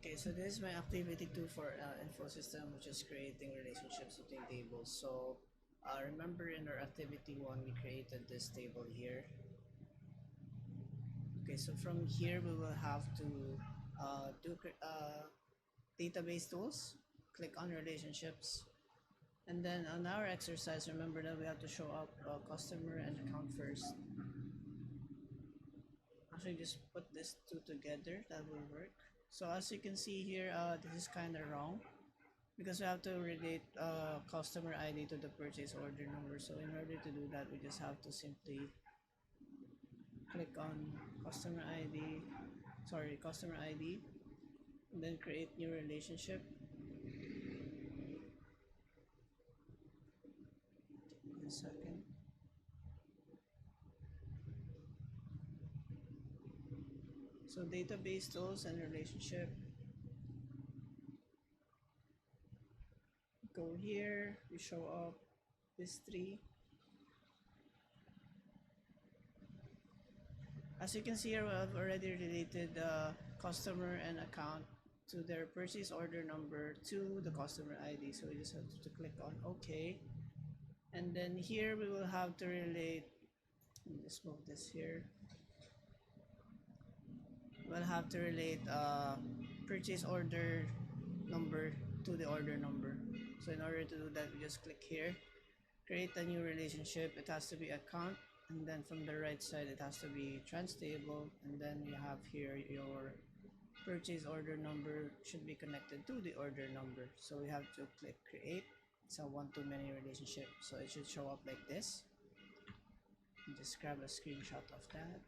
Okay, so this is my activity 2 for info system, which is creating relationships between tables. So remember in our activity 1, we created this table here. Okay, so from here we will have to do database tools, click on relationships, and then on our exercise, remember that we have to show up customer and account first. Actually, just put these two together, that will work. So as you can see here, this is kind of wrong because we have to relate customer ID to the purchase order number. So in order to do that, we just have to simply click on customer ID, and then create new relationship. In a second. So database tools and relationship. Go here, we show up this three. As you can see here, we have already related the customer and account to their purchase order number to the customer ID. So we just have to click on OK. And then here we will have to relate, let me just move this here. We'll have to relate purchase order number to the order number. So in order to do that, we just click here, create a new relationship. It has to be account, and then from the right side it has to be transtable, and then you have here your purchase order number should be connected to the order number. So we have to click create. It's a one-to-many relationship, so it should show up like this. Just grab a screenshot of that,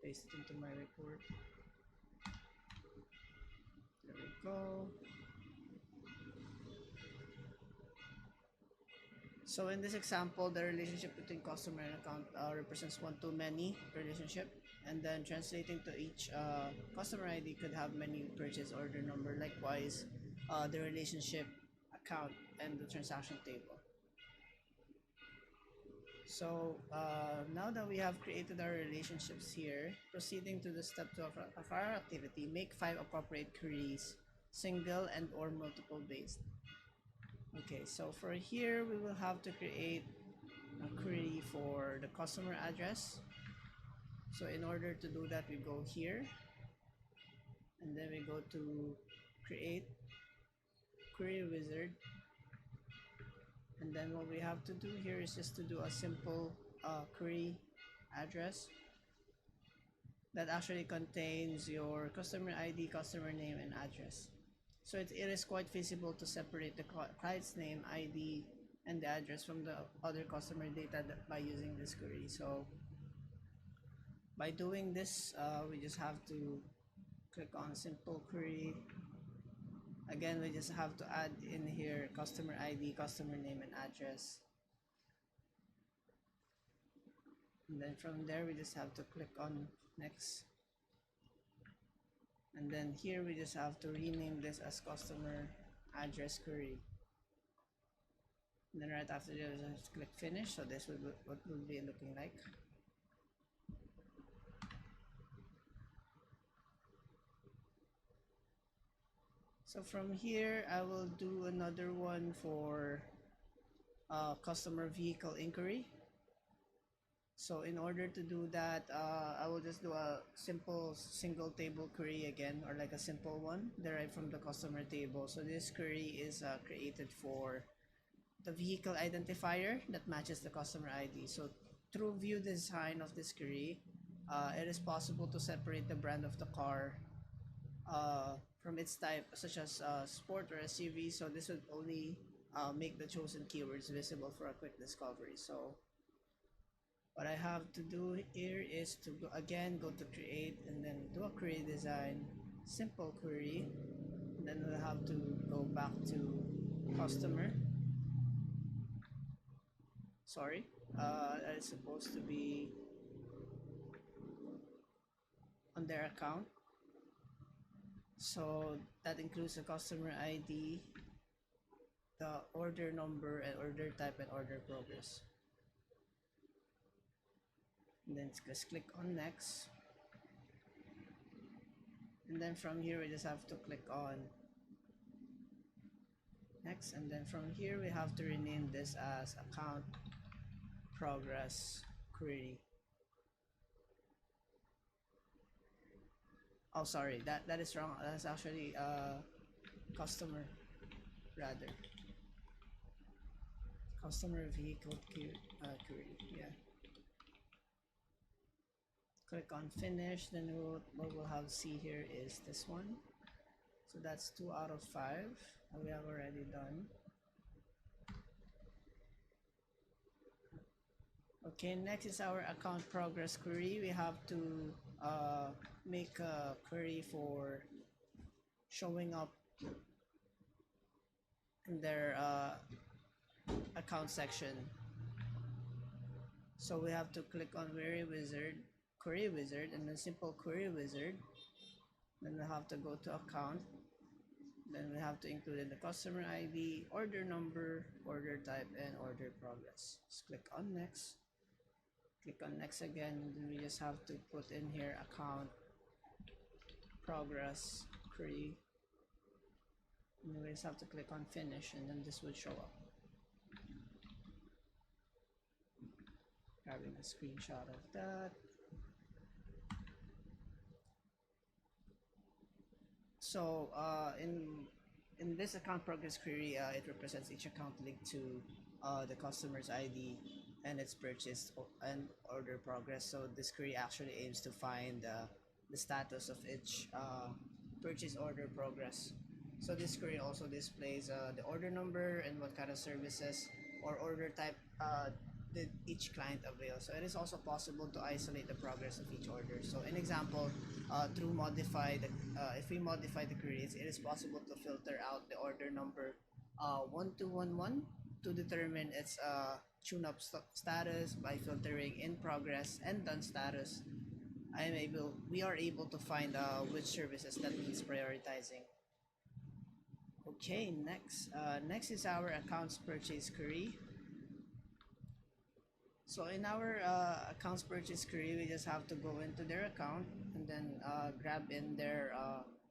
paste it into my report. There we go. So in this example, the relationship between customer and account represents one-to-many relationship, and then translating to each customer ID could have many purchase order number. Likewise, the relationship, account, and the transaction table. So now that we have created our relationships here, proceeding to the step 2 of our activity, make 5 appropriate queries, single and or multiple based. Okay, so for here, we will have to create a query for the customer address. So in order to do that, we go here, and then we go to create query wizard. And then what we have to do here is just to do a simple query address that actually contains your customer ID, customer name, and address. So it is quite feasible to separate the client's name, ID, and the address from the other customer data by using this query. So by doing this, we just have to click on simple query. Again, we just have to add in here customer ID, customer name, and address. And then from there, we just have to click on next. And then here we just have to rename this as customer address query. And then right after that, just click finish. So this will be what will be looking like. So from here, I will do another one for customer vehicle inquiry. So in order to do that, I will just do a simple single table query again, or like a simple one derived from the customer table. So this query is created for the vehicle identifier that matches the customer ID. So through view design of this query, it is possible to separate the brand of the car from its type, such as sport or SUV. So this would only make the chosen keywords visible for a quick discovery. So what I have to do here is to again go to create, and then do a query design, simple query, and then we'll have to go back to customer. Sorry, that is supposed to be on their account. So that includes the customer ID, the order number, and order type, and order progress. And then just click on next. And then from here we just have to click on next, and then from here we have to rename this as account progress query. Oh, sorry, that is wrong. That's actually customer, rather customer vehicle query. Yeah. Click on finish. Then what we'll have see here is this one. So that's 2 out of 5 that we have already done. Okay, next is our account progress query. We have to make a query for showing up in their account section. So we have to click on query wizard, and then simple query wizard. Then we have to go to account. Then we have to include in the customer ID, order number, order type, and order progress. Just click on next. Click on next again, and then we just have to put in here account progress query. And then we just have to click on finish, and then this would show up. Grabbing a screenshot of that. So in this account progress query, it represents each account linked to the customer's ID and its purchase and order progress. So this query actually aims to find the status of each purchase order progress. So this query also displays the order number and what kind of services or order type did each client avail. So it is also possible to isolate the progress of each order. So an example, through if we modify the queries, it is possible to filter out the order number 1211 to determine its tune-up status by filtering in progress and done status. We are able to find which services that needs prioritizing. Okay, next is our accounts purchase query. So in our accounts purchase query, we just have to go into their account and then grab in their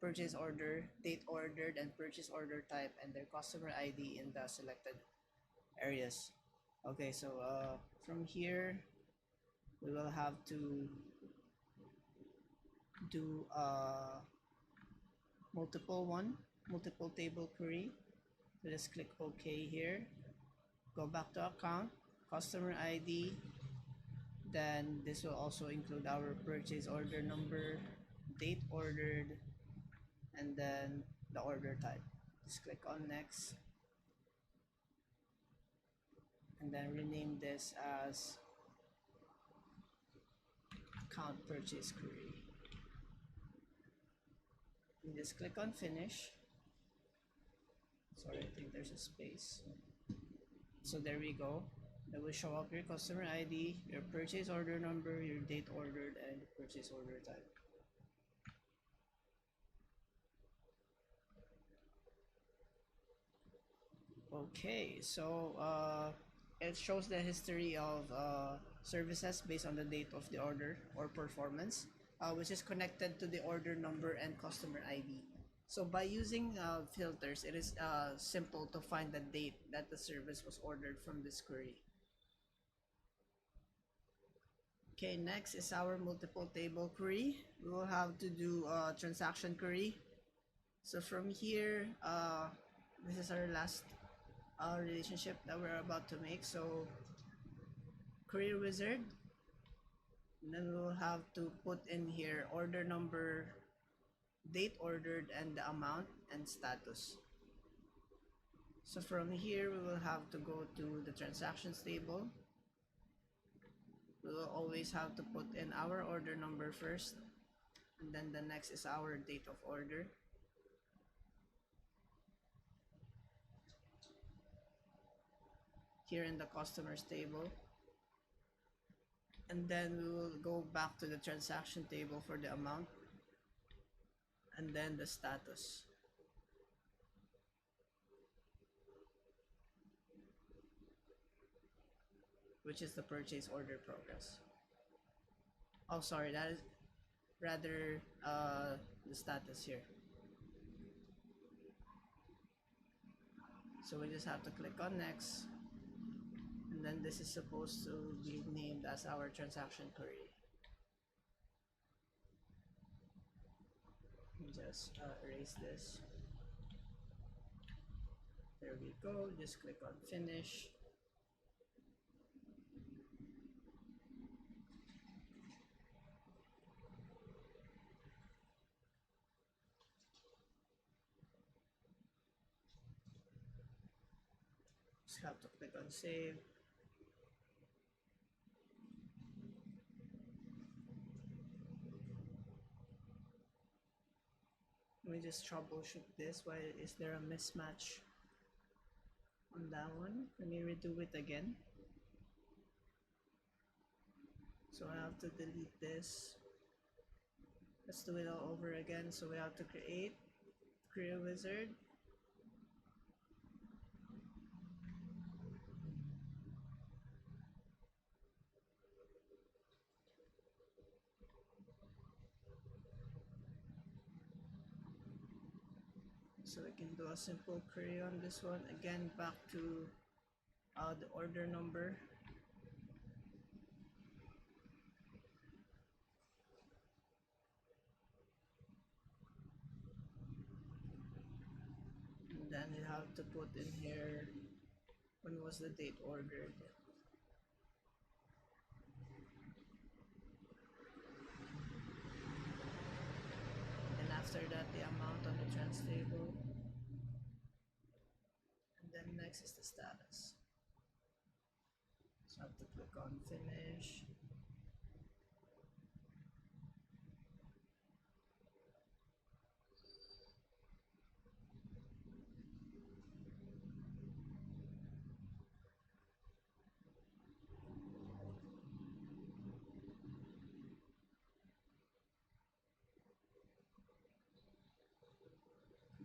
purchase order, date ordered, and purchase order type, and their customer ID in the selected areas. Okay, so from here, we will have to do multiple table query. So just click OK here. Go back to account, customer ID. Then this will also include our purchase order number, date ordered, and then the order type. Just click on next, and then rename this as account purchase query. You just click on finish. Sorry, I think there's a space. So there we go. That will show up your customer ID, your purchase order number, your date ordered, and purchase order type. Okay, so it shows the history of services based on the date of the order or performance, which is connected to the order number and customer ID. So by using filters, it is simple to find the date that the service was ordered from this query. Okay, next is our multiple table query. We will have to do a transaction query. So from here, this is our last relationship that we're about to make. So query wizard, and then we will have to put in here order number, date ordered, and the amount and status. So from here, we will have to go to the transactions table. We will always have to put in our order number first, and then the next is our date of order. Here in the customers table, and then we will go back to the transaction table for the amount, and then the status, which is the purchase order progress. Oh, sorry, that is rather the status here. So we just have to click on next, and then this is supposed to be named as our transaction query. Just erase this. There we go. Just click on finish. Just have to click on save. Let me just troubleshoot this. Why is there a mismatch on that one? Let me redo it again. So I have to delete this. Let's do it all over again. So we have to create a wizard. So we can do a simple query on this one. Again, back to the order number. And then you have to put in here when was the date ordered. And after that, the amount on the trans table. And then next is the status. So I have to click on finish.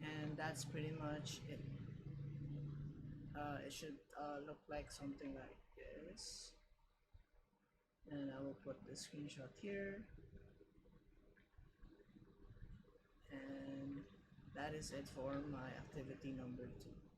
And that's pretty much it. It should look like something like this. And I will put the screenshot here. And that is it for my activity number 2.